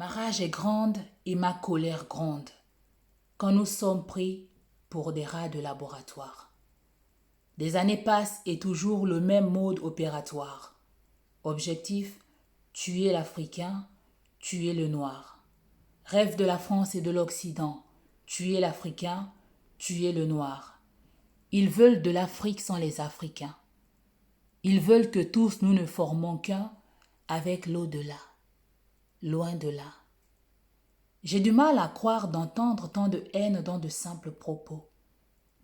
Ma rage est grande et ma colère gronde quand nous sommes pris pour des rats de laboratoire. Des années passent et toujours le même mode opératoire. Objectif, tuer l'Africain, tuer le Noir. Rêve de la France et de l'Occident, tuer l'Africain, tuer le Noir. Ils veulent de l'Afrique sans les Africains. Ils veulent que tous nous ne formons qu'un avec l'au-delà, loin de là. J'ai du mal à croire d'entendre tant de haine dans de simples propos.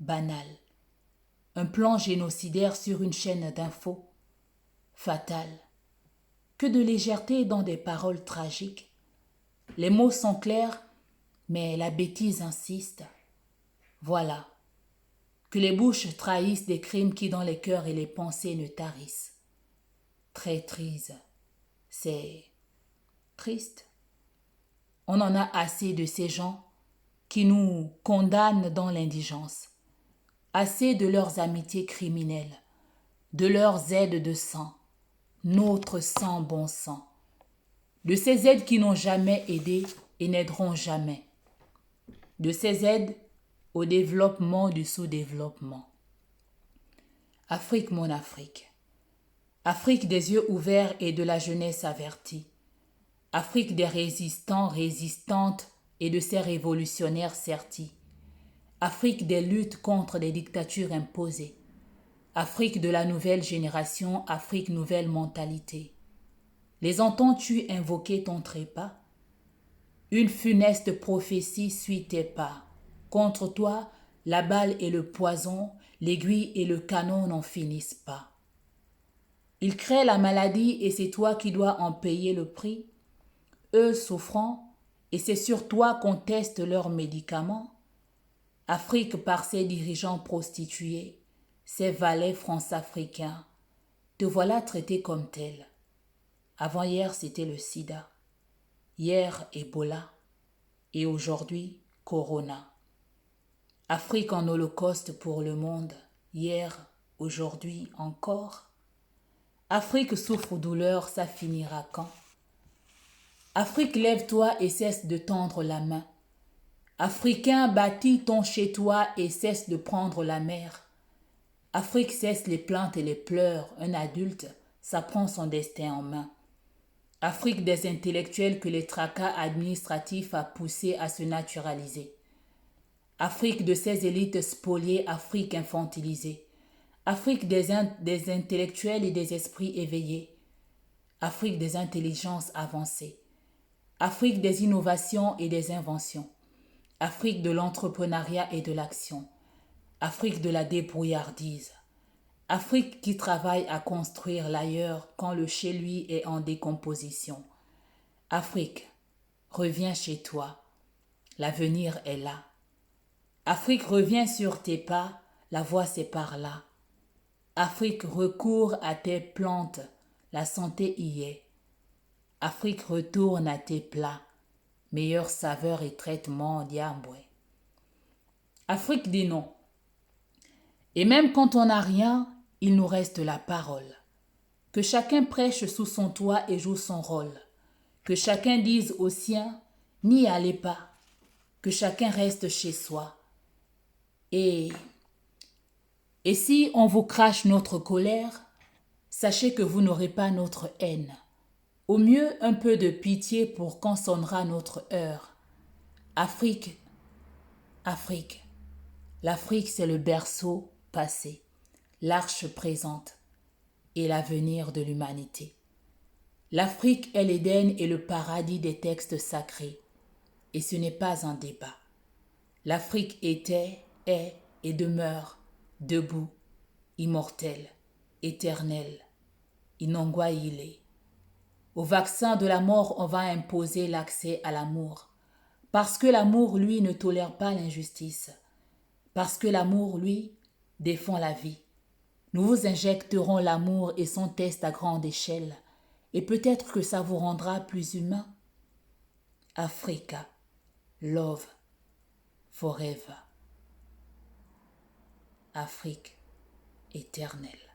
Banal. Un plan génocidaire sur une chaîne d'infos. Fatal. Que de légèreté dans des paroles tragiques. Les mots sont clairs, mais la bêtise insiste. Voilà. Que les bouches trahissent des crimes qui dans les cœurs et les pensées ne tarissent. Traîtrise. C'est triste. On en a assez de ces gens qui nous condamnent dans l'indigence. Assez de leurs amitiés criminelles, de leurs aides de sang, notre sang bon sang, de ces aides qui n'ont jamais aidé et n'aideront jamais, de ces aides au développement du sous-développement. Afrique, mon Afrique. Afrique des yeux ouverts et de la jeunesse avertie. Afrique des résistants, résistantes et de ces révolutionnaires sertis. Afrique des luttes contre les dictatures imposées. Afrique de la nouvelle génération, Afrique nouvelle mentalité. Les entends-tu invoquer ton trépas? Une funeste prophétie suit tes pas. Contre toi, la balle et le poison, l'aiguille et le canon n'en finissent pas. Ils créent la maladie et c'est toi qui dois en payer le prix. Eux souffrant, et c'est sur toi qu'on teste leurs médicaments. Afrique par ses dirigeants prostitués, ses valets france-africains, te voilà traité comme tel. Avant-hier, c'était le sida. Hier, Ebola. Et aujourd'hui, Corona. Afrique en holocauste pour le monde. Hier, aujourd'hui, encore. Afrique souffre-douleur, ça finira quand? Afrique, lève-toi et cesse de tendre la main. Africain, bâtis ton chez-toi et cesse de prendre la mer. Afrique cesse les plaintes et les pleurs. Un adulte, ça prend son destin en main. Afrique des intellectuels que les tracas administratifs a poussés à se naturaliser. Afrique de ces élites spoliées, Afrique infantilisée. Afrique des intellectuels et des esprits éveillés. Afrique des intelligences avancées. Afrique des innovations et des inventions. Afrique de l'entrepreneuriat et de l'action. Afrique de la débrouillardise. Afrique qui travaille à construire l'ailleurs quand le chez lui est en décomposition. Afrique, reviens chez toi. L'avenir est là. Afrique, reviens sur tes pas. La voie c'est par là. Afrique, recours à tes plantes. La santé y est. Afrique, retourne à tes plats. Meilleure saveur et traitement diamboué. Afrique dit non. Et même quand on n'a rien, il nous reste la parole. Que chacun prêche sous son toit et joue son rôle. Que chacun dise aux siens, n'y allez pas. Que chacun reste chez soi. Et si on vous crache notre colère, sachez que vous n'aurez pas notre haine. Au mieux, un peu de pitié pour quand sonnera notre heure. Afrique, Afrique. L'Afrique, c'est le berceau passé, l'arche présente et l'avenir de l'humanité. L'Afrique est l'Éden et le paradis des textes sacrés. Et ce n'est pas un débat. L'Afrique était, est et demeure debout, immortelle, éternelle, inonguaïlée. Au vaccin de la mort, on va imposer l'accès à l'amour. Parce que l'amour, lui, ne tolère pas l'injustice. Parce que l'amour, lui, défend la vie. Nous vous injecterons l'amour et son test à grande échelle. Et peut-être que ça vous rendra plus humain. Africa, love, forever. Afrique éternelle.